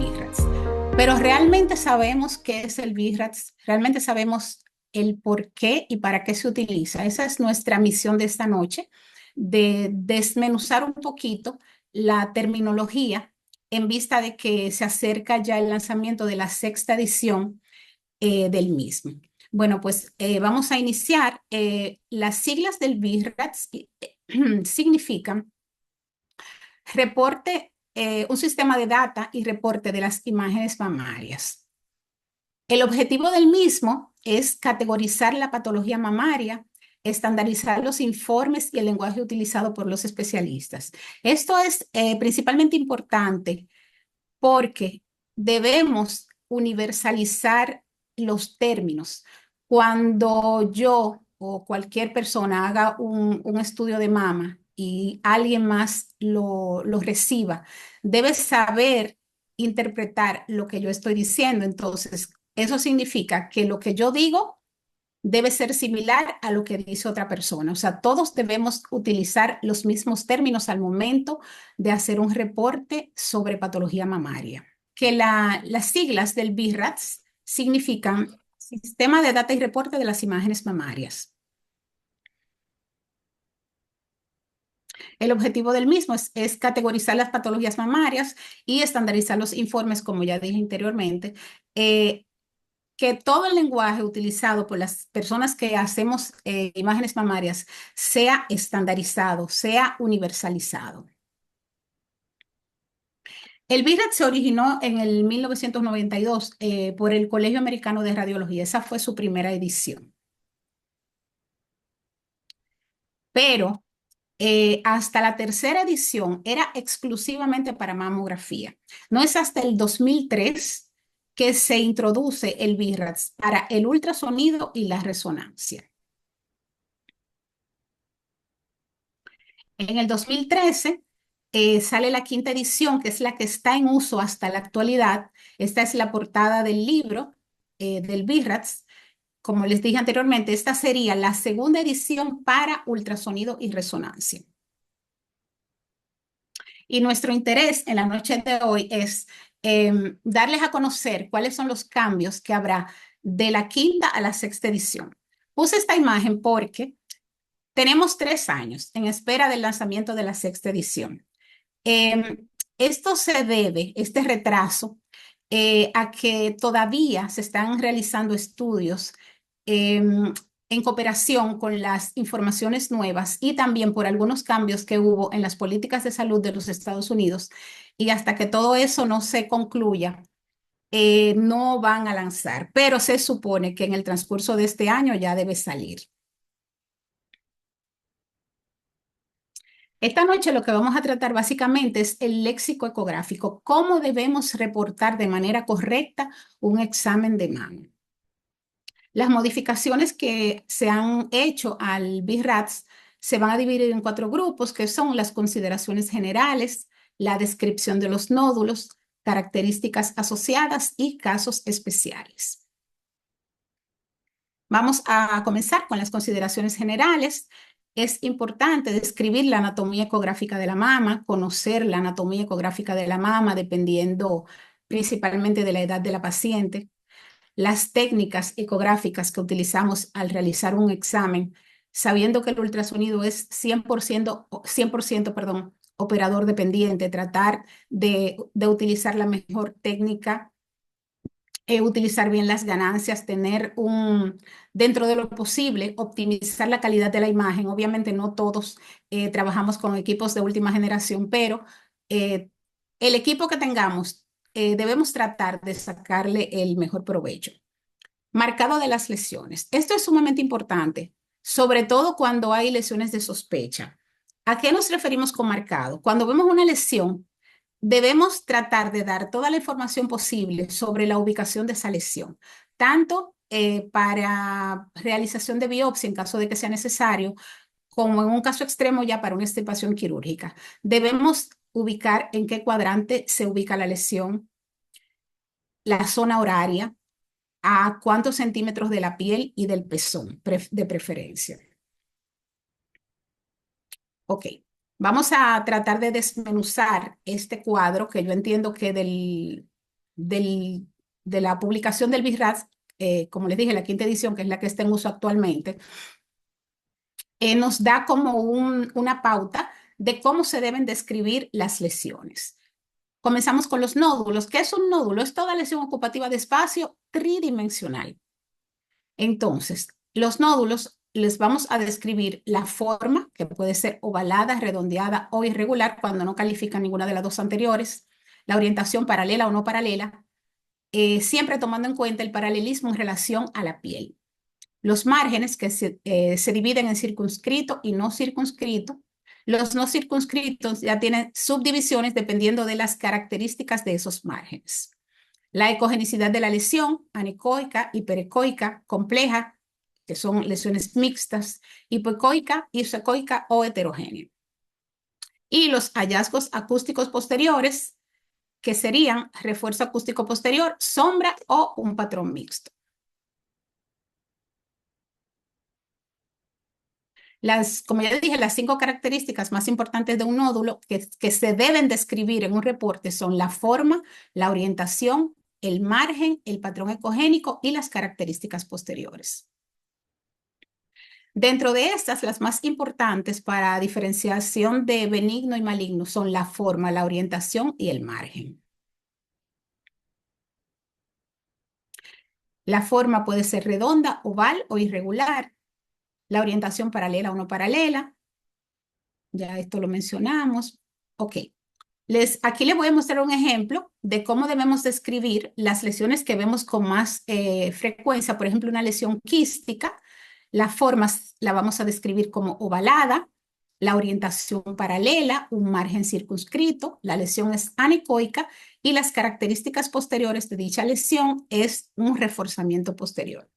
BIRADS. Pero realmente sabemos qué es el BIRADS, realmente sabemos el por qué y para qué se utiliza. Esa es nuestra misión de esta noche, de desmenuzar un poquito la terminología en vista de que se acerca ya el lanzamiento de la sexta edición del mismo. Bueno, pues vamos a iniciar. Las siglas del BIRADS significan reporte, un sistema de data y reporte de las imágenes mamarias. El objetivo del mismo es categorizar la patología mamaria, estandarizar los informes y el lenguaje utilizado por los especialistas. Esto es principalmente importante porque debemos universalizar los términos. Cuando yo o cualquier persona haga un estudio de mama y alguien más lo reciba, debe saber interpretar lo que yo estoy diciendo. Entonces, eso significa que lo que yo digo debe ser similar a lo que dice otra persona. O sea, todos debemos utilizar los mismos términos al momento de hacer un reporte sobre patología mamaria. Que las siglas del BIRADS significan Sistema de Data y Reporte de las Imágenes Mamarias. El objetivo del mismo es categorizar las patologías mamarias y estandarizar los informes, como ya dije anteriormente, que todo el lenguaje utilizado por las personas que hacemos imágenes mamarias sea estandarizado, sea universalizado. El BIRAD se originó en el 1992 por el Colegio Americano de Radiología. Esa fue su primera edición. Pero hasta la tercera edición era exclusivamente para mamografía. No es hasta el 2003 que se introduce el BIRADS para el ultrasonido y la resonancia. En el 2013 sale la quinta edición, que es la que está en uso hasta la actualidad. Esta es la portada del libro del BIRADS. Como les dije anteriormente, esta sería la segunda edición para ultrasonido y resonancia. Y nuestro interés en la noche de hoy es darles a conocer cuáles son los cambios que habrá de la quinta a la sexta edición. Puse esta imagen porque tenemos 3 años en espera del lanzamiento de la sexta edición. Esto se debe, este retraso, a que todavía se están realizando estudios en cooperación con las informaciones nuevas y también por algunos cambios que hubo en las políticas de salud de los Estados Unidos. Y hasta que todo eso no se concluya, no van a lanzar, pero se supone que en el transcurso de este año ya debe salir. Esta noche lo que vamos a tratar básicamente es el léxico ecográfico, cómo debemos reportar de manera correcta un examen de mama. Las modificaciones que se han hecho al BIRADS se van a dividir en 4 grupos, que son las consideraciones generales, la descripción de los nódulos, características asociadas y casos especiales. Vamos a comenzar con las consideraciones generales. Es importante describir la anatomía ecográfica de la mama, conocer la anatomía ecográfica de la mama dependiendo principalmente de la edad de la paciente, las técnicas ecográficas que utilizamos al realizar un examen, sabiendo que el ultrasonido es 100%, perdón, operador dependiente, tratar de utilizar la mejor técnica, utilizar bien las ganancias, dentro de lo posible, optimizar la calidad de la imagen. Obviamente no todos trabajamos con equipos de última generación, pero eh, el equipo que tengamos debemos tratar de sacarle el mejor provecho. Marcado de las lesiones. Esto es sumamente importante, sobre todo cuando hay lesiones de sospecha. ¿A qué nos referimos con marcado? Cuando vemos una lesión, debemos tratar de dar toda la información posible sobre la ubicación de esa lesión, tanto para realización de biopsia en caso de que sea necesario, como en un caso extremo ya para una extirpación quirúrgica. Debemos ubicar en qué cuadrante se ubica la lesión, la zona horaria, a cuántos centímetros de la piel y del pezón, de preferencia. Ok, vamos a tratar de desmenuzar este cuadro que yo entiendo que del, de la publicación del BIRAT, como les dije, la quinta edición, que es la que está en uso actualmente, nos da como una pauta de cómo se deben describir las lesiones. Comenzamos con los nódulos. ¿Qué es un nódulo? Es toda lesión ocupativa de espacio tridimensional. Entonces, los nódulos les vamos a describir la forma, que puede ser ovalada, redondeada o irregular cuando no califica ninguna de las dos anteriores, la orientación paralela o no paralela, siempre tomando en cuenta el paralelismo en relación a la piel. Los márgenes que se dividen en circunscrito y no circunscrito. Los no circunscritos ya tienen subdivisiones dependiendo de las características de esos márgenes. La ecogenicidad de la lesión, anecoica, hiperecoica, compleja, que son lesiones mixtas, hipoecoica, isoecoica o heterogénea. Y los hallazgos acústicos posteriores, que serían refuerzo acústico posterior, sombra o un patrón mixto. Como ya dije, las 5 características más importantes de un nódulo que se deben describir en un reporte son la forma, la orientación, el margen, el patrón ecogénico y las características posteriores. Dentro de estas, las más importantes para diferenciación de benigno y maligno son la forma, la orientación y el margen. La forma puede ser redonda, oval o irregular. La orientación paralela o no paralela. Ya esto lo mencionamos. Ok. Aquí les voy a mostrar un ejemplo de cómo debemos describir las lesiones que vemos con más frecuencia. Por ejemplo, una lesión quística. La forma la vamos a describir como ovalada, la orientación paralela, un margen circunscrito, la lesión es anecoica y las características posteriores de dicha lesión es un reforzamiento posterior.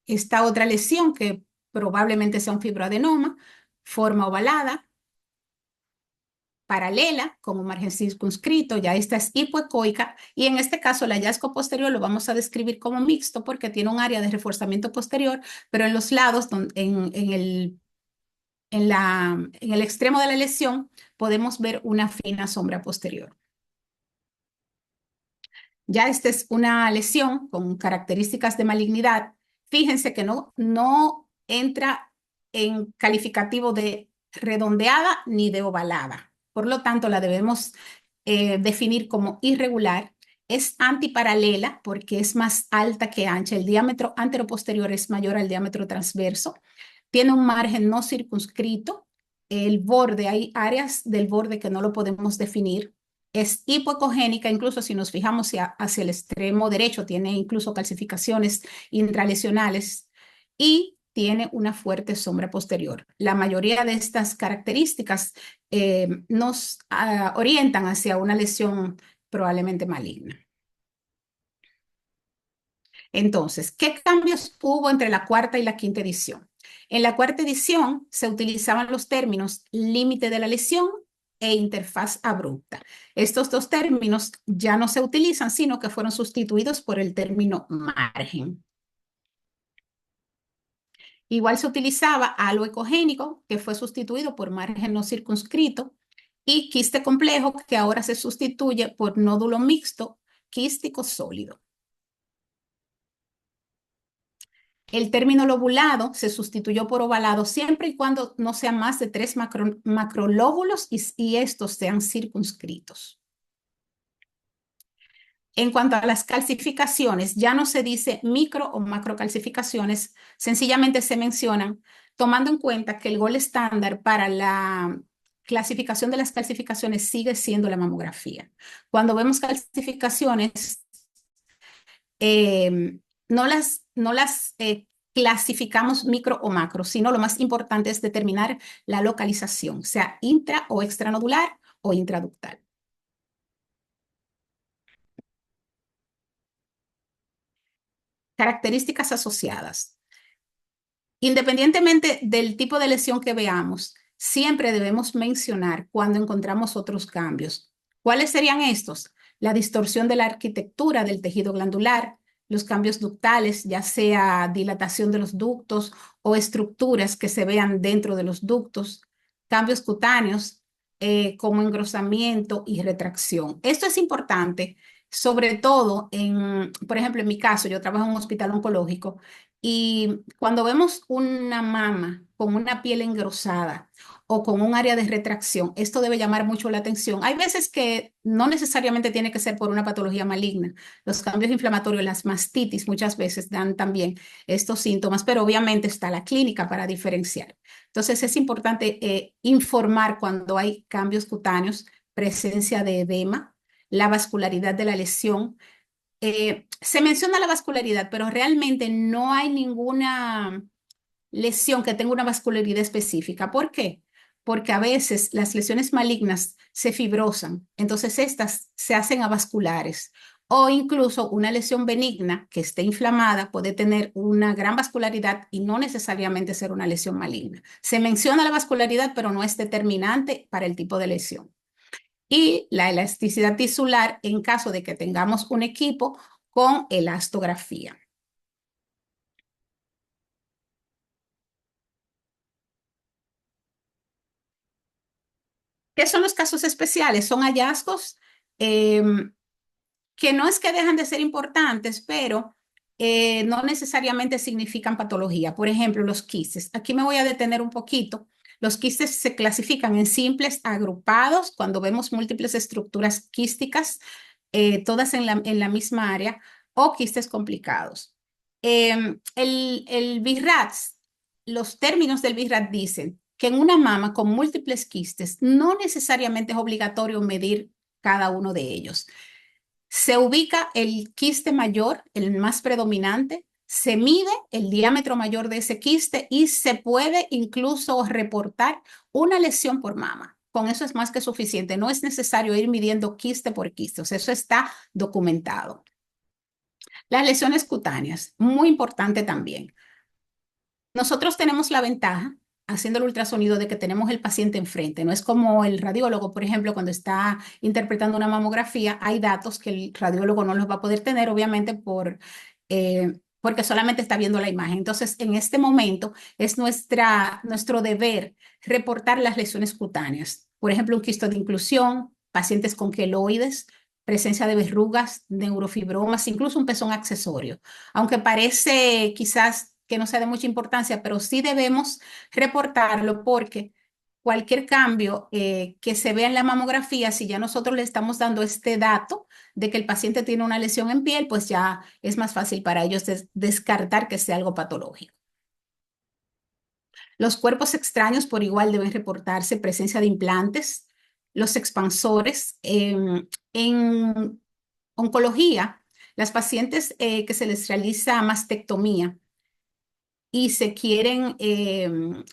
Esta otra lesión que probablemente sea un fibroadenoma, forma ovalada, paralela como margen circunscrito, ya esta es hipoecoica y en este caso el hallazgo posterior lo vamos a describir como mixto porque tiene un área de reforzamiento posterior, pero en los lados, en el extremo de la lesión, podemos ver una fina sombra posterior. Ya esta es una lesión con características de malignidad. Fíjense que no entra en calificativo de redondeada ni de ovalada. Por lo tanto, la debemos definir como irregular. Es antiparalela porque es más alta que ancha. El diámetro anteroposterior es mayor al diámetro transverso. Tiene un margen no circunscrito. El borde, hay áreas del borde que no lo podemos definir. Es hipoecogénica, incluso si nos fijamos hacia el extremo derecho, tiene incluso calcificaciones intralesionales y tiene una fuerte sombra posterior. La mayoría de estas características nos orientan hacia una lesión probablemente maligna. Entonces, ¿qué cambios hubo entre la cuarta y la quinta edición? En la cuarta edición se utilizaban los términos límite de la lesión e interfaz abrupta. Estos dos términos ya no se utilizan, sino que fueron sustituidos por el término margen. Igual se utilizaba halo ecogénico, que fue sustituido por margen no circunscrito, y quiste complejo, que ahora se sustituye por nódulo mixto quístico sólido. El término lobulado se sustituyó por ovalado siempre y cuando no sean más de 3 macrolóbulos y estos sean circunscritos. En cuanto a las calcificaciones, ya no se dice micro o macrocalcificaciones, sencillamente se mencionan tomando en cuenta que el gol estándar para la clasificación de las calcificaciones sigue siendo la mamografía. Cuando vemos calcificaciones, no las clasificamos micro o macro, sino lo más importante es determinar la localización, sea intra o extranodular o intraductal. Características asociadas. Independientemente del tipo de lesión que veamos, siempre debemos mencionar cuando encontramos otros cambios. ¿Cuáles serían estos? La distorsión de la arquitectura del tejido glandular, los cambios ductales, ya sea dilatación de los ductos o estructuras que se vean dentro de los ductos, cambios cutáneos, como engrosamiento y retracción. Esto es importante, sobre todo por ejemplo, en mi caso, yo trabajo en un hospital oncológico y cuando vemos una mama con una piel engrosada o con un área de retracción, esto debe llamar mucho la atención. Hay veces que no necesariamente tiene que ser por una patología maligna. Los cambios inflamatorios, las mastitis muchas veces dan también estos síntomas, pero obviamente está la clínica para diferenciar. Entonces es importante informar cuando hay cambios cutáneos, presencia de edema, la vascularidad de la lesión. Se menciona la vascularidad, pero realmente no hay ninguna lesión que tenga una vascularidad específica. ¿Por qué? Porque a veces las lesiones malignas se fibrosan, entonces estas se hacen avasculares. O incluso una lesión benigna que esté inflamada puede tener una gran vascularidad y no necesariamente ser una lesión maligna. Se menciona la vascularidad, pero no es determinante para el tipo de lesión. Y la elasticidad tisular en caso de que tengamos un equipo con elastografía. ¿Qué son los casos especiales? Son hallazgos eh, que no es que dejan de ser importantes, pero no necesariamente significan patología. Por ejemplo, los quistes. Aquí me voy a detener un poquito. Los quistes se clasifican en simples agrupados cuando vemos múltiples estructuras quísticas, todas en la misma área, o quistes complicados. El BIRATS, los términos del BIRAT dicen que en una mama con múltiples quistes no necesariamente es obligatorio medir cada uno de ellos. Se ubica el quiste mayor, el más predominante, se mide el diámetro mayor de ese quiste y se puede incluso reportar una lesión por mama. Con eso es más que suficiente. No es necesario ir midiendo quiste por quiste. O sea, eso está documentado. Las lesiones cutáneas, muy importante también. Nosotros tenemos la ventaja haciendo el ultrasonido de que tenemos el paciente enfrente. No es como el radiólogo, por ejemplo, cuando está interpretando una mamografía, hay datos que el radiólogo no los va a poder tener, obviamente, porque solamente está viendo la imagen. Entonces, en este momento es nuestro deber reportar las lesiones cutáneas. Por ejemplo, un quisto de inclusión, pacientes con queloides, presencia de verrugas, neurofibromas, incluso un pezón accesorio. Aunque parece quizás que no sea de mucha importancia, pero sí debemos reportarlo porque cualquier cambio que se vea en la mamografía, si ya nosotros le estamos dando este dato de que el paciente tiene una lesión en piel, pues ya es más fácil para ellos descartar que sea algo patológico. Los cuerpos extraños por igual deben reportarse presencia de implantes, los expansores. En oncología, las pacientes que se les realiza mastectomía y se quieren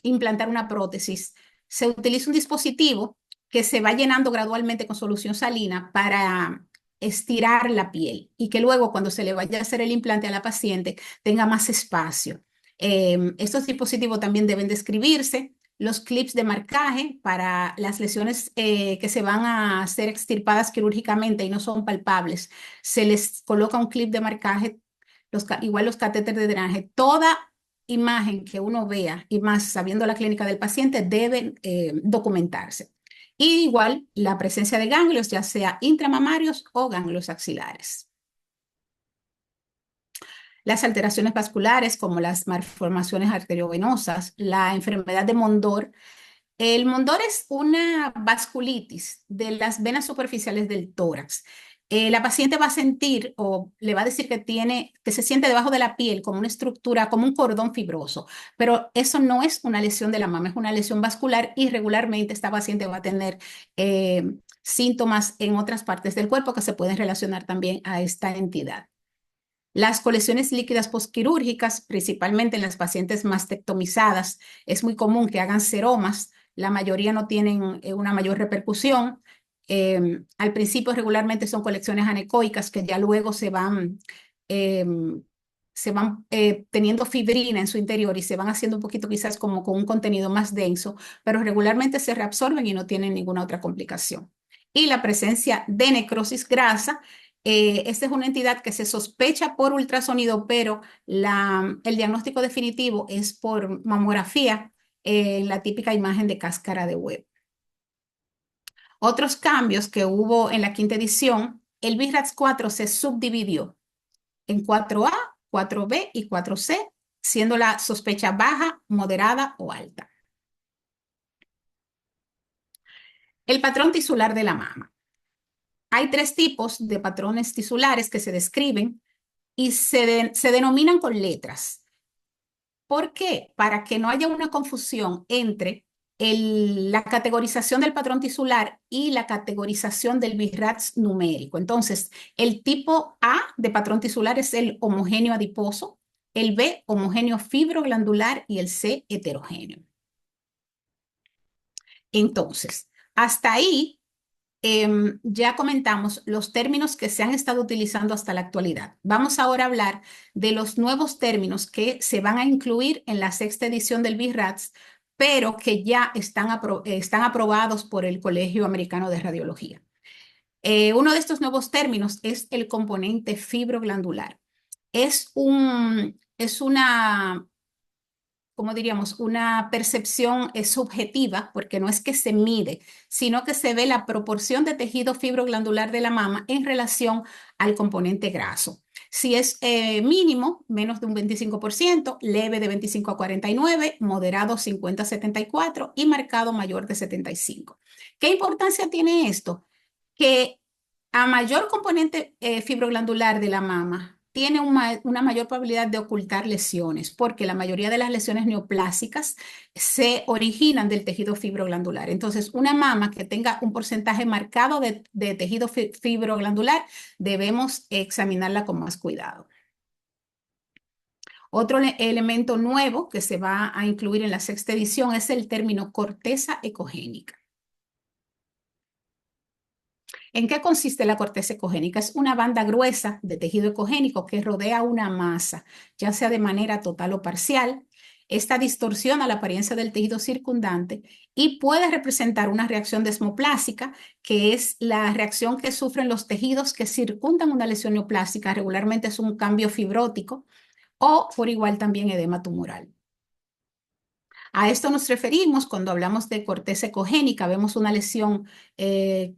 implantar una prótesis, se utiliza un dispositivo que se va llenando gradualmente con solución salina para estirar la piel y que luego cuando se le vaya a hacer el implante a la paciente tenga más espacio. Estos dispositivos también deben describirse. Los clips de marcaje para las lesiones que se van a ser extirpadas quirúrgicamente y no son palpables. Se les coloca un clip de marcaje, igual los catéteres de drenaje. Toda imagen que uno vea y más sabiendo la clínica del paciente deben documentarse. Y igual la presencia de ganglios, ya sea intramamarios o ganglios axilares. Las alteraciones vasculares, como las malformaciones arteriovenosas, la enfermedad de Mondor. El Mondor es una vasculitis de las venas superficiales del tórax. La paciente va a sentir o le va a decir que que se siente debajo de la piel como una estructura, como un cordón fibroso, pero eso no es una lesión de la mama, es una lesión vascular y regularmente esta paciente va a tener síntomas en otras partes del cuerpo que se pueden relacionar también a esta entidad. Las colecciones líquidas postquirúrgicas, principalmente en las pacientes mastectomizadas, es muy común que hagan seromas. La mayoría no tienen una mayor repercusión. Al principio regularmente son colecciones anecoicas que ya luego eh, teniendo fibrina en su interior y se van haciendo un poquito quizás como con un contenido más denso, pero regularmente se reabsorben y no tienen ninguna otra complicación. Y la presencia de necrosis grasa, esta es una entidad que se sospecha por ultrasonido, pero el diagnóstico definitivo es por mamografía, la típica imagen de cáscara de huevo. Otros cambios que hubo en la quinta edición, el BIRATS 4 se subdividió en 4A, 4B y 4C, siendo la sospecha baja, moderada o alta. El patrón tisular de la mama. Hay tres tipos de patrones tisulares que se describen y se denominan con letras. ¿Por qué? Para que no haya una confusión entre la categorización del patrón tisular y la categorización del BIRATS numérico. Entonces, el tipo A de patrón tisular es el homogéneo adiposo, el B homogéneo fibroglandular y el C heterogéneo. Entonces, hasta ahí ya comentamos los términos que se han estado utilizando hasta la actualidad. Vamos ahora a hablar de los nuevos términos que se van a incluir en la sexta edición del BIRATS, pero que ya están aprobados por el Colegio Americano de Radiología. Uno de estos nuevos términos es el componente fibroglandular. Es una, como diríamos, una percepción subjetiva, porque no es que se mide, sino que se ve la proporción de tejido fibroglandular de la mama en relación al componente graso. Si es mínimo, menos de un 25%, leve de 25 a 49, moderado 50 a 74 y marcado mayor de 75. ¿Qué importancia tiene esto? Que a mayor componente fibroglandular de la mama, tiene una mayor probabilidad de ocultar lesiones, porque la mayoría de las lesiones neoplásicas se originan del tejido fibroglandular. Entonces, una mama que tenga un porcentaje marcado de tejido fibroglandular, debemos examinarla con más cuidado. Otro elemento nuevo que se va a incluir en la sexta edición es el término corteza ecogénica. ¿En qué consiste la corteza ecogénica? Es una banda gruesa de tejido ecogénico que rodea una masa, ya sea de manera total o parcial. Esta distorsiona la apariencia del tejido circundante y puede representar una reacción desmoplásica, que es la reacción que sufren los tejidos que circundan una lesión neoplástica. Regularmente es un cambio fibrótico o por igual también edema tumoral. A esto nos referimos cuando hablamos de corteza ecogénica. Vemos una lesión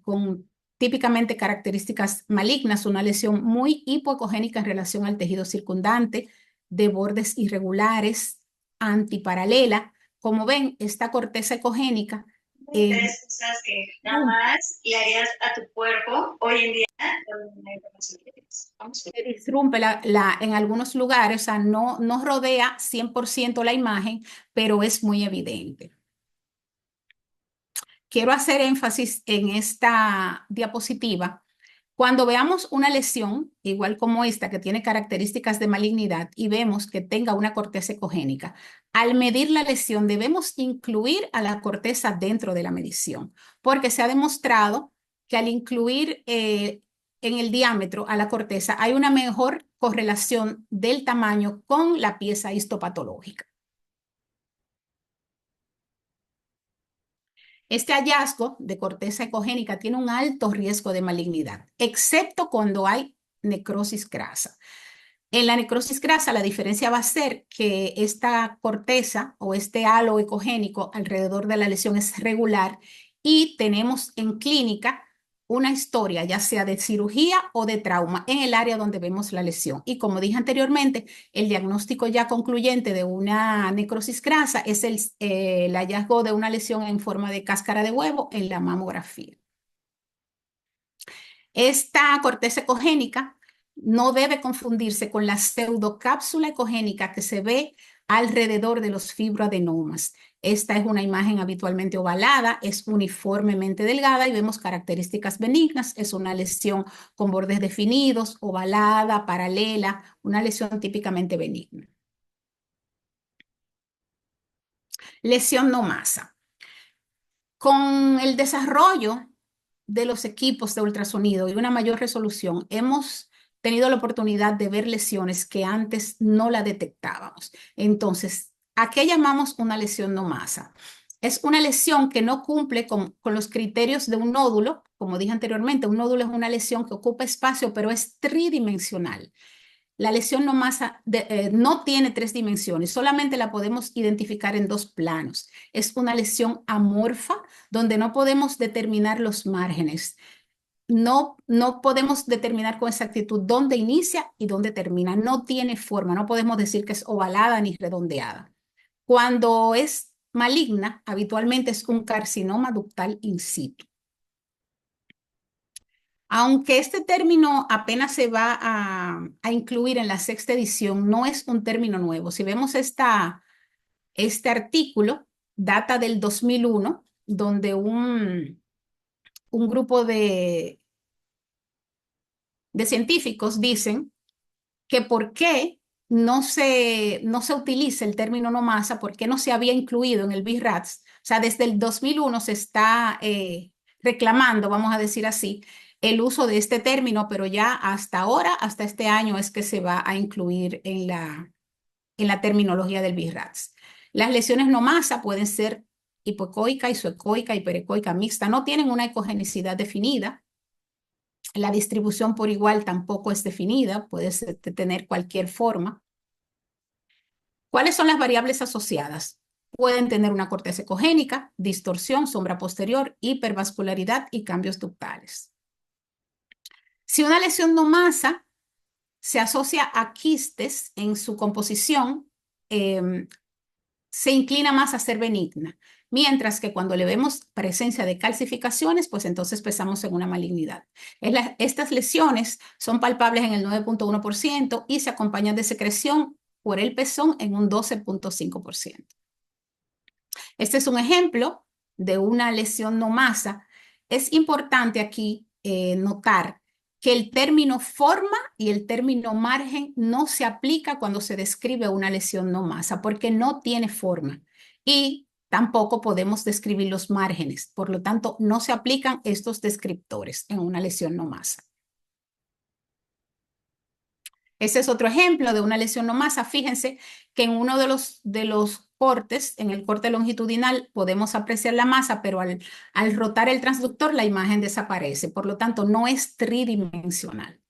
con típicamente características malignas, una lesión muy hipoecogénica en relación al tejido circundante, de bordes irregulares, antiparalela. Como ven, esta corteza ecogénica tres cosas que jamás le harías a tu cuerpo hoy en día con la información que tienes. se disrumpe en algunos lugares, o sea, no rodea 100% la imagen, pero es muy evidente. Quiero hacer énfasis en esta diapositiva. Cuando veamos una lesión, igual como esta, que tiene características de malignidad y vemos que tenga una corteza ecogénica, al medir la lesión debemos incluir a la corteza dentro de la medición, porque se ha demostrado que al incluir en el diámetro a la corteza hay una mejor correlación del tamaño con la pieza histopatológica. Este hallazgo de corteza ecogénica tiene un alto riesgo de malignidad, excepto cuando hay necrosis grasa. En la necrosis grasa, la diferencia va a ser que esta corteza o este halo ecogénico alrededor de la lesión es regular y tenemos en clínica una historia, ya sea de cirugía o de trauma, en el área donde vemos la lesión. Y como dije anteriormente, el diagnóstico ya concluyente de una necrosis grasa es el hallazgo de una lesión en forma de cáscara de huevo en la mamografía. Esta corteza ecogénica no debe confundirse con la pseudocápsula ecogénica que se ve alrededor de los fibroadenomas. Esta es una imagen habitualmente ovalada, es uniformemente delgada y vemos características benignas. Es una lesión con bordes definidos, ovalada, paralela, una lesión típicamente benigna. Lesión no masa. Con el desarrollo de los equipos de ultrasonido y una mayor resolución, hemos tenido la oportunidad de ver lesiones que antes no la detectábamos. Entonces, ¿a qué llamamos una lesión no masa? Es una lesión que no cumple con los criterios de un nódulo. Como dije anteriormente, un nódulo es una lesión que ocupa espacio, pero es tridimensional. La lesión no masa no tiene tres dimensiones, solamente la podemos identificar en dos planos. Es una lesión amorfa donde no podemos determinar los márgenes. No podemos determinar con exactitud dónde inicia y dónde termina. No tiene forma, no podemos decir que es ovalada ni redondeada. Cuando es maligna, habitualmente es un carcinoma ductal in situ. Aunque este término apenas se va a incluir en la sexta edición, no es un término nuevo. Si vemos este artículo, data del 2001, donde un grupo de científicos dicen que por qué no se utiliza el término no masa, por qué no se había incluido en el BIRATS. O sea, desde el 2001 se está reclamando, vamos a decir así, el uso de este término, pero ya hasta ahora, hasta este año, es que se va a incluir en la terminología del BIRATS. Las lesiones no masa pueden ser hipoecoica, isoecoica, hiperecoica, mixta, no tienen una ecogenicidad definida. La distribución por igual tampoco es definida, puede tener cualquier forma. ¿Cuáles son las variables asociadas? Pueden tener una corteza ecogénica, distorsión, sombra posterior, hipervascularidad y cambios ductales. Si una lesión no masa se asocia a quistes en su composición, se inclina más a ser benigna, mientras que cuando le vemos presencia de calcificaciones, pues entonces pensamos en una malignidad. Estas lesiones son palpables en el 9.1% y se acompañan de secreción por el pezón en un 12.5%. Este es un ejemplo de una lesión no masa. Es importante aquí notar que el término forma y el término margen no se aplica cuando se describe una lesión no masa, porque no tiene forma y tampoco podemos describir los márgenes. Por lo tanto, no se aplican estos descriptores en una lesión no masa. Ese es otro ejemplo de una lesión no masa. Fíjense que en uno de los cortes, en el corte longitudinal, podemos apreciar la masa, pero al rotar el transductor la imagen desaparece. Por lo tanto, no es tridimensional.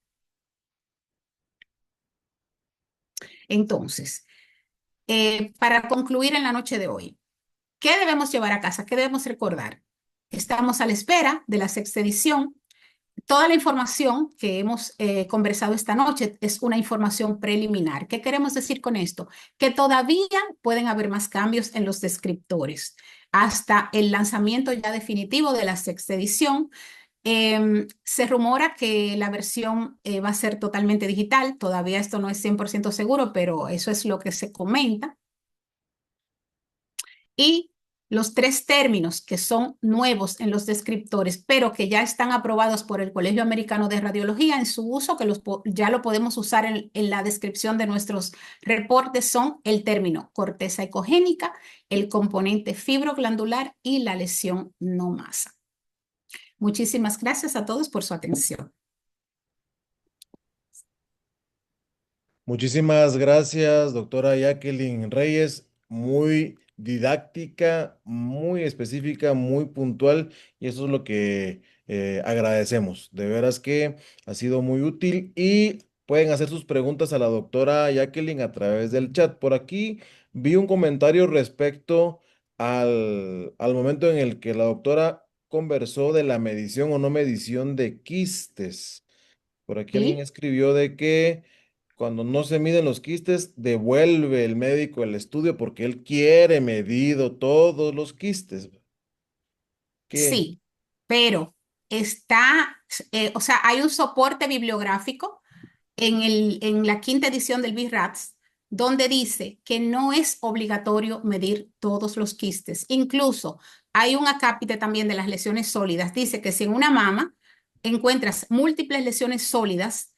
Entonces, para concluir en la noche de hoy, ¿qué debemos llevar a casa? ¿Qué debemos recordar? Estamos a la espera de la sexta edición. Toda la información que hemos conversado esta noche es una información preliminar. ¿Qué queremos decir con esto? Que todavía pueden haber más cambios en los descriptores hasta el lanzamiento ya definitivo de la sexta edición. Se rumora que la versión va a ser totalmente digital. Todavía esto no es 100% seguro, pero eso es lo que se comenta. Y los tres términos que son nuevos en los descriptores, pero que ya están aprobados por el Colegio Americano de Radiología en su uso, que ya lo podemos usar en la descripción de nuestros reportes, son el término corteza ecogénica, el componente fibroglandular y la lesión no masa. Muchísimas gracias a todos por su atención. Muchísimas gracias, doctora Jacqueline Reyes. Muy didáctica, muy específica, muy puntual y eso es lo que agradecemos. De veras que ha sido muy útil y pueden hacer sus preguntas a la doctora Jacqueline a través del chat. Por aquí vi un comentario respecto al momento en el que la doctora conversó de la medición o no medición de quistes. Por aquí alguien ¿Sí? escribió de que cuando no se miden los quistes, devuelve el médico el estudio porque él quiere medido todos los quistes. ¿Qué? Sí, pero o sea, hay un soporte bibliográfico en la quinta edición del BIRATS, donde dice que no es obligatorio medir todos los quistes. Incluso hay un acápite también de las lesiones sólidas. Dice que si en una mama encuentras múltiples lesiones sólidas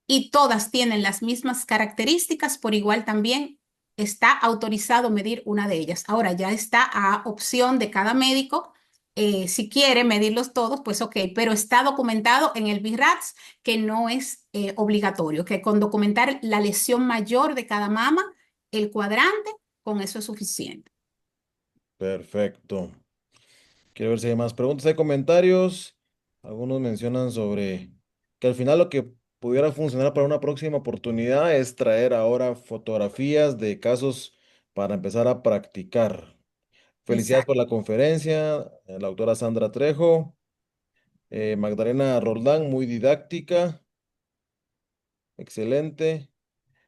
y todas tienen las mismas características, por igual también está autorizado medir una de ellas. Ahora ya está a opción de cada médico. Si quiere medirlos todos, pues ok, pero está documentado en el BIRATS que no es obligatorio, que con documentar la lesión mayor de cada mama, el cuadrante, con eso es suficiente. Perfecto. Quiero ver si hay más preguntas, hay comentarios. Algunos mencionan sobre que al final lo que pudiera funcionar para una próxima oportunidad es traer ahora fotografías de casos para empezar a practicar. Felicidades por Exacto. la conferencia, la autora Sandra Trejo, Magdalena Roldán, muy didáctica, excelente.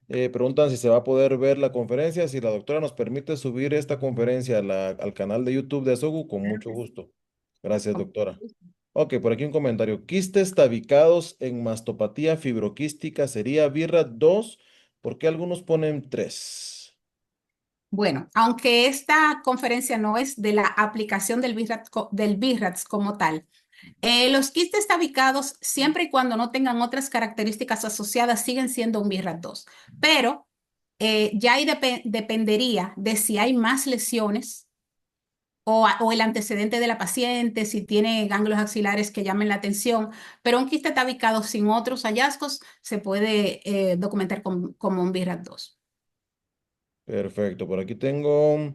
Preguntan si se va a poder ver la conferencia. Si la doctora nos permite subir esta conferencia al canal de YouTube de Asogu, con Claro mucho que sí. gusto. Gracias, Con doctora. gusto. Ok, por aquí un comentario. Quistes tabicados en mastopatía fibroquística sería BIRAT 2. ¿Por qué algunos ponen 3? Bueno, aunque esta conferencia no es de la aplicación del BIRATS como tal, los quistes tabicados, siempre y cuando no tengan otras características asociadas, siguen siendo un BIRAT 2. Pero ya ahí dependería de si hay más lesiones o el antecedente de la paciente, si tiene ganglios axilares que llamen la atención. Pero un quiste tabicado sin otros hallazgos se puede documentar como un BIRAT 2. Perfecto, por aquí tengo.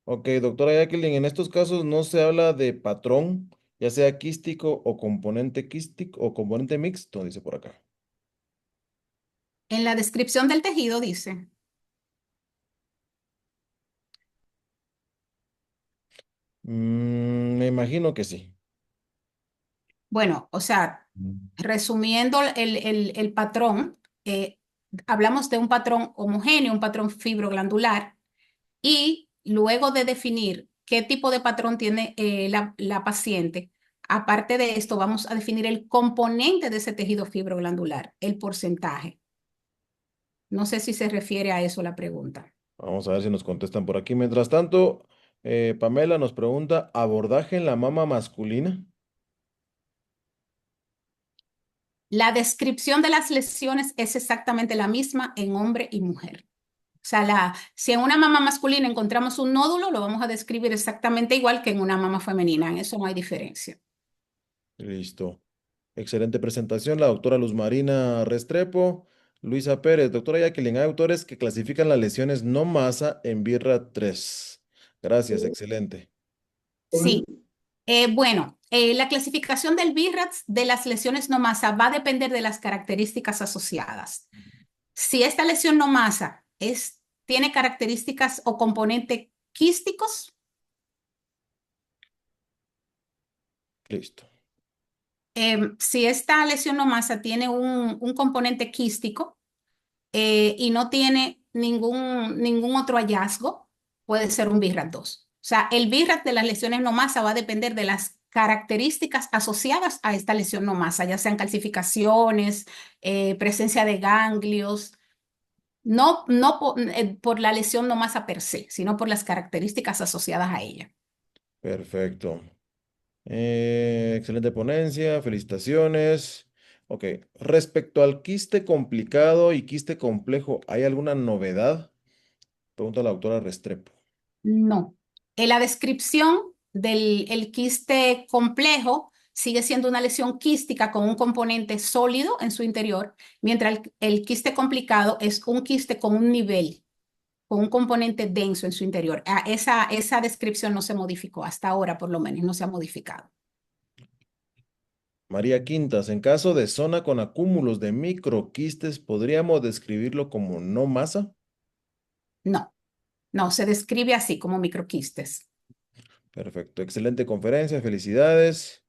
Ok, doctora Jacqueline, en estos casos no se habla de patrón, ya sea quístico o componente quístico o componente mixto, dice por acá. En la descripción del tejido dice, Me imagino que sí. bueno, o sea, resumiendo el patrón, hablamos de un patrón homogéneo, un patrón fibroglandular, y luego de definir qué tipo de patrón tiene la paciente, aparte de esto, vamos a definir el componente de ese tejido fibroglandular, el porcentaje. No sé si se refiere a eso la pregunta. Vamos a ver si nos contestan por aquí. Mientras tanto, Pamela nos pregunta, ¿abordaje en la mama masculina? La descripción de las lesiones es exactamente la misma en hombre y mujer. O sea, si en una mama masculina encontramos un nódulo, lo vamos a describir exactamente igual que en una mama femenina. En eso no hay diferencia. Listo. Excelente presentación, la doctora Luz Marina Restrepo, Luisa Pérez, doctora Jacqueline, hay autores que clasifican las lesiones no masa en BIRRA 3. Gracias, excelente. Sí. Bueno, la clasificación del BIRATS de las lesiones no masa va a depender de las características asociadas. Si esta lesión no masa tiene características o componentes quísticos, Listo. si esta lesión no masa tiene un componente quístico, y no tiene ningún otro hallazgo, puede ser un BIRAT 2. O sea, el BIRAT de las lesiones no masa va a depender de las características asociadas a esta lesión no masa, ya sean calcificaciones, presencia de ganglios, no por la lesión no masa per se, sino por las características asociadas a ella. Perfecto. Excelente ponencia, felicitaciones. Ok, respecto al quiste complicado y quiste complejo, ¿hay alguna novedad? Pregunta la doctora Restrepo. No. En la descripción del el quiste complejo sigue siendo una lesión quística con un componente sólido en su interior, mientras el quiste complicado es un quiste con un nivel, con un componente denso en su interior. Esa descripción no se modificó hasta ahora, por lo menos, no se ha modificado. María Quintas, en caso de zona con acúmulos de microquistes, ¿podríamos describirlo como no masa? No, no, se describe así como microquistes. Perfecto, excelente conferencia, felicidades.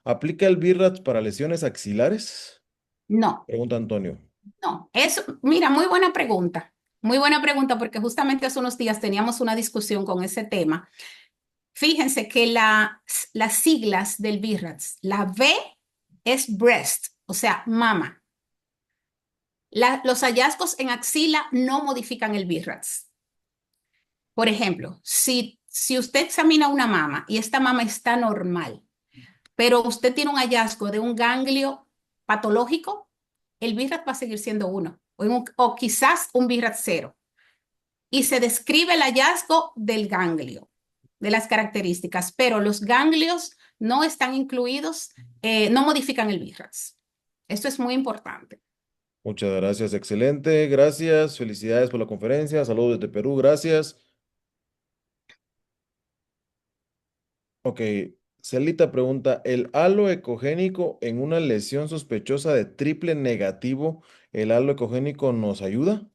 ¿Aplica el BIRAT para lesiones axilares? No, Pregunta Antonio. no. Mira, muy buena pregunta porque justamente hace unos días teníamos una discusión con ese tema. Fíjense que las siglas del BIRATS, la B es breast, o sea, mama. Los hallazgos en axila no modifican el BIRATS. Por ejemplo, si usted examina una mama y esta mama está normal, pero usted tiene un hallazgo de un ganglio patológico, el BIRATS va a seguir siendo 1 o quizás un BIRATS 0. Y se describe el hallazgo del ganglio, de las características, pero los ganglios no están incluidos, no modifican el BIRATS. Esto es muy importante. Muchas gracias, excelente, gracias, felicidades por la conferencia, saludos desde Perú, gracias. Ok, Celita pregunta, ¿el halo ecogénico en una lesión sospechosa de triple negativo, el halo ecogénico nos ayuda?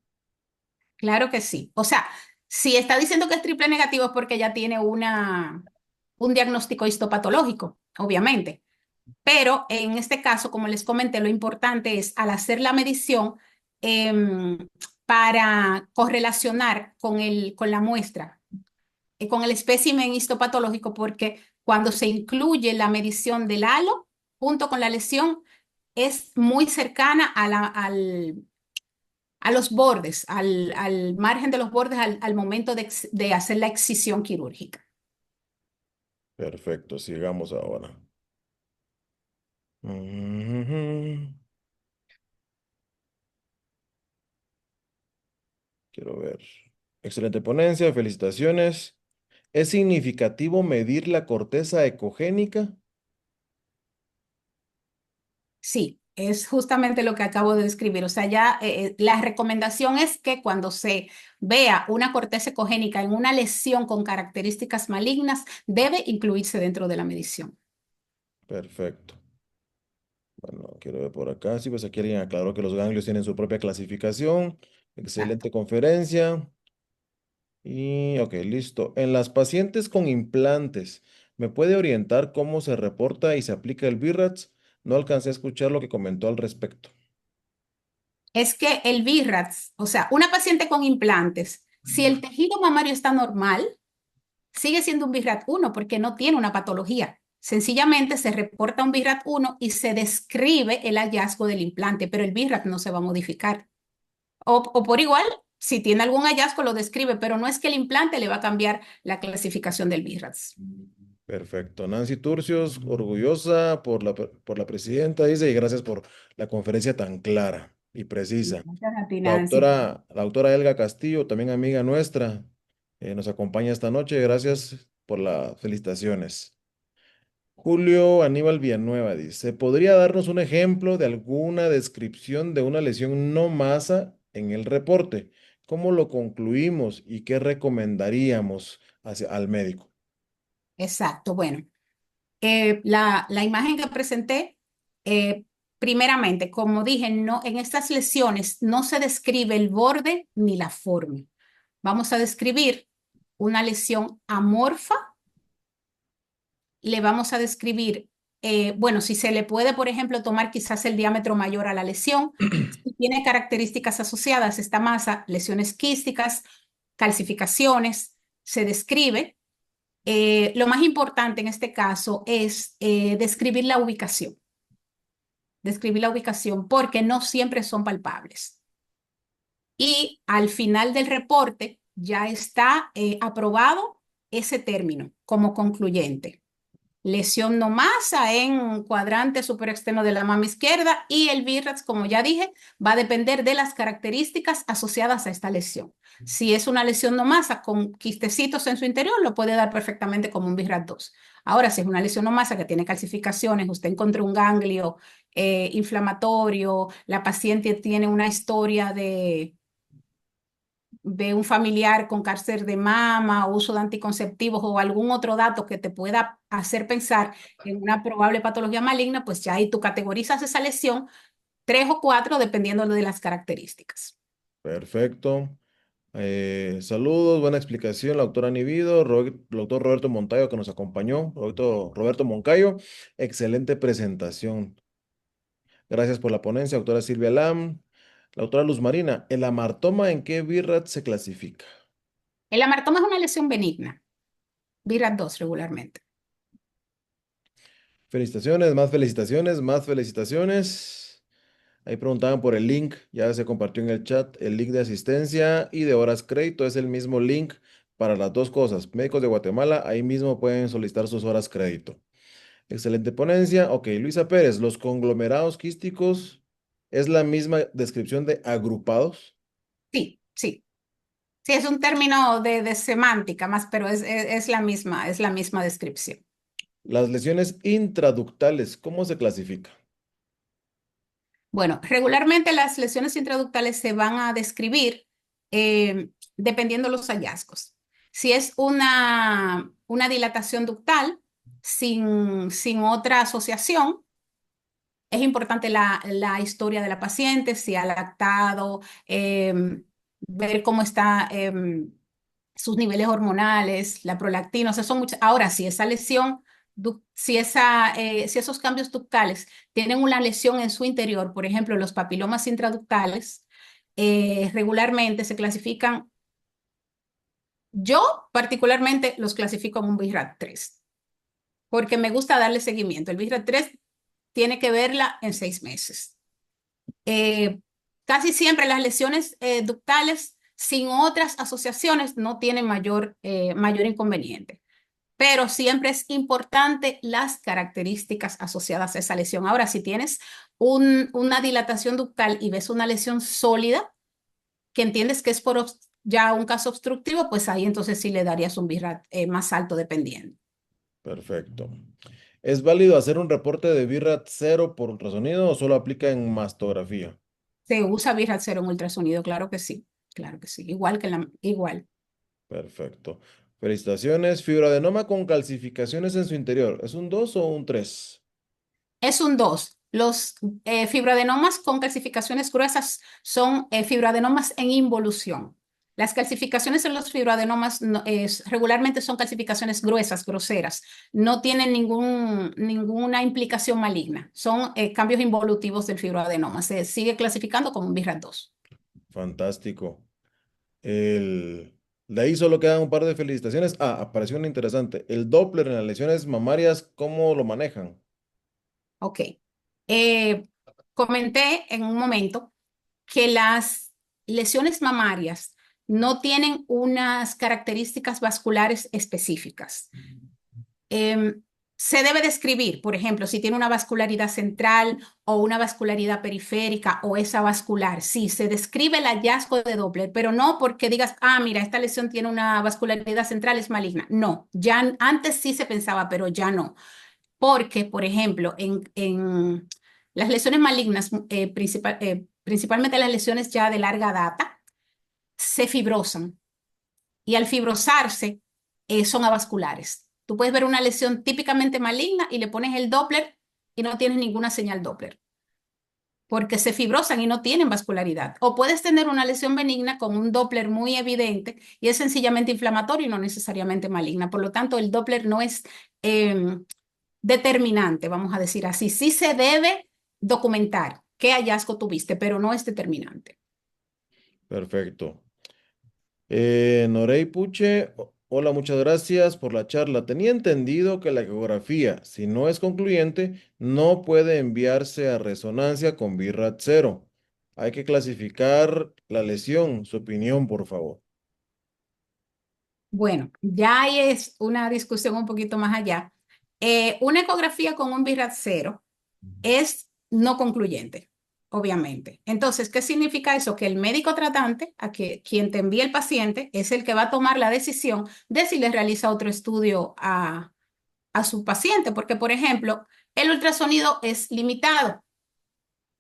Claro que sí. O sea, si está diciendo que es triple negativo es porque ya tiene un diagnóstico histopatológico, obviamente. Pero en este caso, como les comenté, lo importante es al hacer la medición em, para correlacionar con la muestra, con el espécimen histopatológico, porque cuando se incluye la medición del halo junto con la lesión, es muy cercana a los bordes, al margen de los bordes al momento de hacer la excisión quirúrgica. Perfecto, sigamos ahora. Ujú. Quiero ver. Excelente ponencia, felicitaciones. ¿Es significativo medir la corteza ecogénica? Sí, es justamente lo que acabo de describir. O sea, ya la recomendación es que cuando se vea una corteza ecogénica en una lesión con características malignas, debe incluirse dentro de la medición. Perfecto. Bueno, quiero ver por acá. Sí, pues aquí alguien aclaró que los ganglios tienen su propia clasificación. Exacto. Excelente conferencia. Y, ok, listo. En las pacientes con implantes, ¿me puede orientar cómo se reporta y se aplica el BIRATS? No alcancé a escuchar lo que comentó al respecto. Es que el BIRATS, o sea, una paciente con implantes, si el tejido mamario está normal, sigue siendo un BIRAT 1 porque no tiene una patología. Sencillamente se reporta un BIRAT 1 y se describe el hallazgo del implante, pero el BIRAT no se va a modificar. O por igual, si tiene algún hallazgo, lo describe, pero no es que el implante le va a cambiar la clasificación del BIRATS. Perfecto. Nancy Turcios, orgullosa por la presidenta, dice, y gracias por la conferencia tan clara y precisa. Muchas gracias, Nancy. La doctora Elga Castillo, también amiga nuestra, nos acompaña esta noche. Gracias por las felicitaciones. Julio Aníbal Villanueva dice, ¿podría darnos un ejemplo de alguna descripción de una lesión no masa en el reporte? ¿Cómo lo concluimos y qué recomendaríamos al médico? Exacto, bueno. La imagen que presenté, eh, primeramente, como dije, no, en estas lesiones no se describe el borde ni la forma. Vamos a describir una lesión amorfa, le vamos a describir, bueno, si se le puede, por ejemplo, tomar quizás el diámetro mayor a la lesión, si tiene características asociadas esta masa, lesiones quísticas, calcificaciones, se describe. Lo más importante en este caso es describir la ubicación porque no siempre son palpables. Y al final del reporte ya está aprobado ese término como concluyente. Lesión no masa en cuadrante superexterno de la mama izquierda y el BIRATS, como ya dije, va a depender de las características asociadas a esta lesión. Si es una lesión no masa con quistecitos en su interior, lo puede dar perfectamente como un BIRAT 2. Ahora, si es una lesión no masa que tiene calcificaciones, usted encontró un ganglio inflamatorio, la paciente tiene una historia de un familiar con cáncer de mama o uso de anticonceptivos o algún otro dato que te pueda hacer pensar en una probable patología maligna, pues ya ahí tú categorizas esa lesión, 3 o 4, dependiendo de las características. Perfecto. Saludos, buena explicación, la doctora Nivido, el doctor Roberto Moncayo que nos acompañó, Roberto Moncayo, excelente presentación. Gracias por la ponencia, doctora Silvia Lam. La doctora Luz Marina, ¿el amartoma en qué BIRAT se clasifica? El amartoma es una lesión benigna, BIRAT 2 regularmente. Felicitaciones, más felicitaciones, más felicitaciones. Ahí preguntaban por el link, ya se compartió en el chat el link de asistencia y de horas crédito, es el mismo link para las dos cosas. Médicos de Guatemala, ahí mismo pueden solicitar sus horas crédito. Excelente ponencia. Ok, Luisa Pérez, los conglomerados quísticos es la misma descripción de agrupados. Sí, sí. Sí, es un término de semántica más, pero es la misma descripción. Las lesiones intraductales, ¿cómo se clasifica? Bueno, regularmente las lesiones intraductales se van a describir dependiendo los hallazgos. Si es una dilatación ductal, sin otra asociación. Es importante la historia de la paciente, si ha lactado, ver cómo está sus niveles hormonales, la prolactina, o sea, son muchas. Ahora, si esa lesión, si esos cambios ductales tienen una lesión en su interior, por ejemplo, los papilomas intraductales, regularmente se clasifican, yo particularmente los clasifico en un BIRAT 3, porque me gusta darle seguimiento. El BIRAT 3 tiene que verla en 6 meses. Eh, Casi siempre las lesiones ductales sin otras asociaciones no tienen mayor inconveniente, pero siempre es importante las características asociadas a esa lesión. Ahora, si tienes una dilatación ductal y ves una lesión sólida, que entiendes que es por ya un caso obstructivo, pues ahí entonces sí le darías un BIRAT más alto dependiendo. Perfecto. ¿Es válido hacer un reporte de BIRAT 0 por ultrasonido o solo aplica en mastografía? ¿Se usa BIRAT 0 en ultrasonido? Claro que sí, igual. Perfecto. Felicitaciones. Fibroadenoma con calcificaciones en su interior. ¿Es un 2 o un 3? Es un 2. Los fibroadenomas con calcificaciones gruesas son fibroadenomas en involución. Las calcificaciones en los fibroadenomas regularmente son calcificaciones gruesas, groseras. No tienen ninguna implicación maligna. Son cambios involutivos del fibroadenoma. Se sigue clasificando como un BIRAT 2. Fantástico. El... De ahí solo quedan un par de felicitaciones. Ah, apareció una interesante. El Doppler en las lesiones mamarias, ¿cómo lo manejan? Ok. Eh, Comenté en un momento que las lesiones mamarias no tienen unas características vasculares específicas. Em, Se debe describir, por ejemplo, si tiene una vascularidad central o una vascularidad periférica o esa vascular. Sí, se describe el hallazgo de Doppler, pero no porque digas, ah, mira, esta lesión tiene una vascularidad central, es maligna. No, ya antes sí se pensaba, pero ya no. Porque, por ejemplo, en las lesiones malignas, principalmente las lesiones ya de larga data, se fibrosan y al fibrosarse son avasculares. Tú puedes ver una lesión típicamente maligna y le pones el Doppler y no tienes ninguna señal Doppler porque se fibrosan y no tienen vascularidad. O puedes tener una lesión benigna con un Doppler muy evidente y es sencillamente inflamatorio y no necesariamente maligna. Por lo tanto, el Doppler no es determinante, vamos a decir así. Sí se debe documentar qué hallazgo tuviste, pero no es determinante. Perfecto. Norey Puche, hola, muchas gracias por la charla. Tenía entendido que la ecografía, si no es concluyente, no puede enviarse a resonancia con BIRAT 0. Hay que clasificar la lesión. Su opinión, por favor. Bueno, ya ahí es una discusión un poquito más allá. Una ecografía con un BIRAT 0 es no concluyente, obviamente. Entonces, ¿qué significa eso? Que el médico tratante, quien te envía el paciente, es el que va a tomar la decisión de si le realiza otro estudio a su paciente, porque, por ejemplo, el ultrasonido es limitado.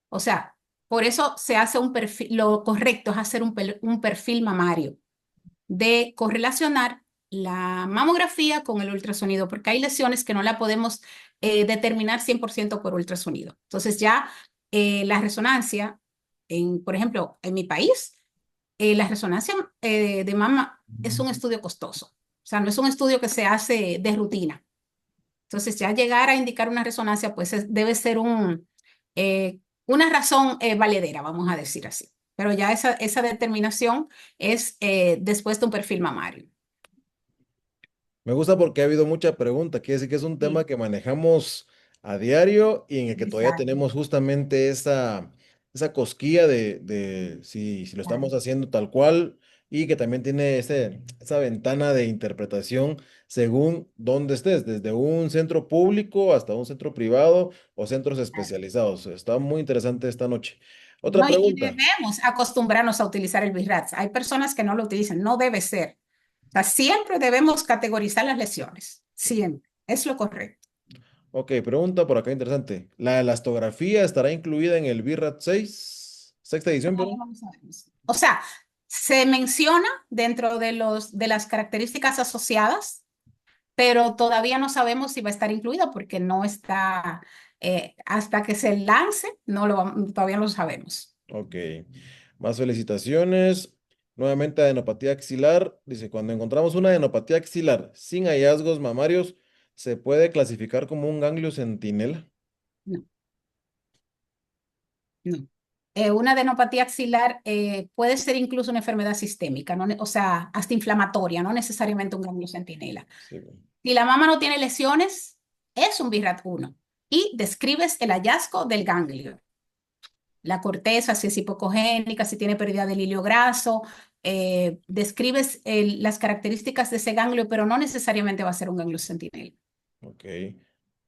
O sea, por eso se hace un perfil, lo correcto es hacer un perfil mamario, de correlacionar la mamografía con el ultrasonido, porque hay lesiones que no la podemos determinar 100% por ultrasonido. Entonces ya la resonancia, por ejemplo, en mi país, la resonancia de mama es un estudio costoso. O sea, no es un estudio que se hace de rutina. Entonces ya llegar a indicar una resonancia, pues debe ser una razón valedera, vamos a decir así. Pero ya esa determinación es después de un perfil mamario. Me gusta porque ha habido mucha pregunta. Quiere decir que es un tema Sí, que manejamos a diario y en el que todavía exacto. tenemos justamente esa cosquilla de si lo Claro. estamos haciendo tal cual y que también tiene esa ventana de interpretación según dónde estés, desde un centro público hasta un centro privado o centros especializados. Está muy interesante esta noche. Otra No, y pregunta. debemos acostumbrarnos a utilizar el BIRATS. Hay personas que no lo utilizan, no debe ser. O sea, siempre debemos categorizar las lesiones, siempre. Es lo correcto. Ok, pregunta por acá interesante. ¿La elastografía estará incluida en el BIRAT 6? Sexta edición, Todavía perdón. no lo sabemos. O sea, se menciona dentro de las características asociadas, pero todavía no sabemos si va a estar incluido porque no está, hasta que se lance, todavía no lo sabemos. Ok. Más felicitaciones. Nuevamente, adenopatía axilar. Dice, cuando encontramos una adenopatía axilar sin hallazgos mamarios, ¿se puede clasificar como un ganglio centinela? No, no. Una adenopatía axilar puede ser incluso una enfermedad sistémica, o sea, hasta inflamatoria, no necesariamente un ganglio centinela. Sí. Si la mama no tiene lesiones, es un BIRAT1 y describes el hallazgo del ganglio. La corteza, si es hipocogénica, si tiene pérdida del hilo graso, describes las características de ese ganglio, pero no necesariamente va a ser un ganglio centinela. Ok.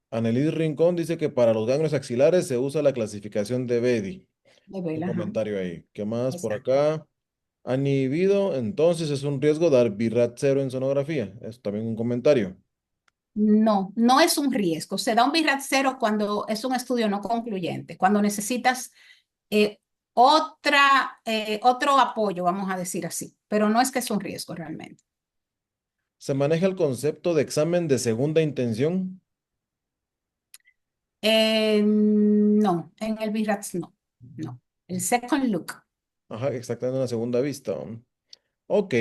Anelis Rincón dice que para los ganglios axilares se usa la clasificación de Bedi. De Un vela, ajá. comentario ahí. ¿Qué más por Exacto. acá? Anivido, entonces es un riesgo dar BIRAT cero en sonografía. Es también un comentario. No, no es un riesgo. Se da un BIRAT cero cuando es un estudio no concluyente, cuando necesitas eh, otro apoyo, vamos a decir así, pero no es que es un riesgo realmente. ¿Se maneja el concepto de examen de segunda intención? No, en el BIRATS no, no. El second look. Ajá, exactamente una segunda vista. Ok,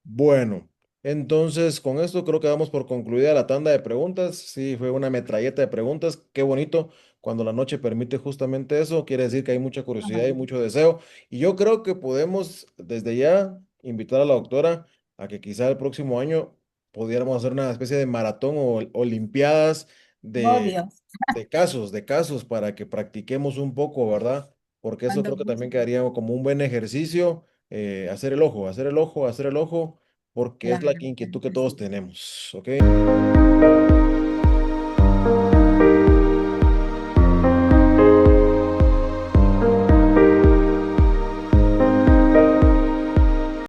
bueno, entonces con esto creo que damos por concluida la tanda de preguntas. Sí, fue una metralleta de preguntas. Qué bonito cuando la noche permite justamente eso. Quiere decir que hay mucha curiosidad y mucho deseo. Y yo creo que podemos desde ya invitar a la doctora a que quizá el próximo año pudiéramos hacer una especie de maratón o olimpiadas Oh, de, Dios, de casos para que practiquemos un poco, ¿verdad? Porque eso cuando creo que también guste. quedaría como un buen ejercicio hacer el ojo, hacer el ojo, hacer el ojo, porque es la Claro, claro inquietud que que todos sí. tenemos, ¿ok?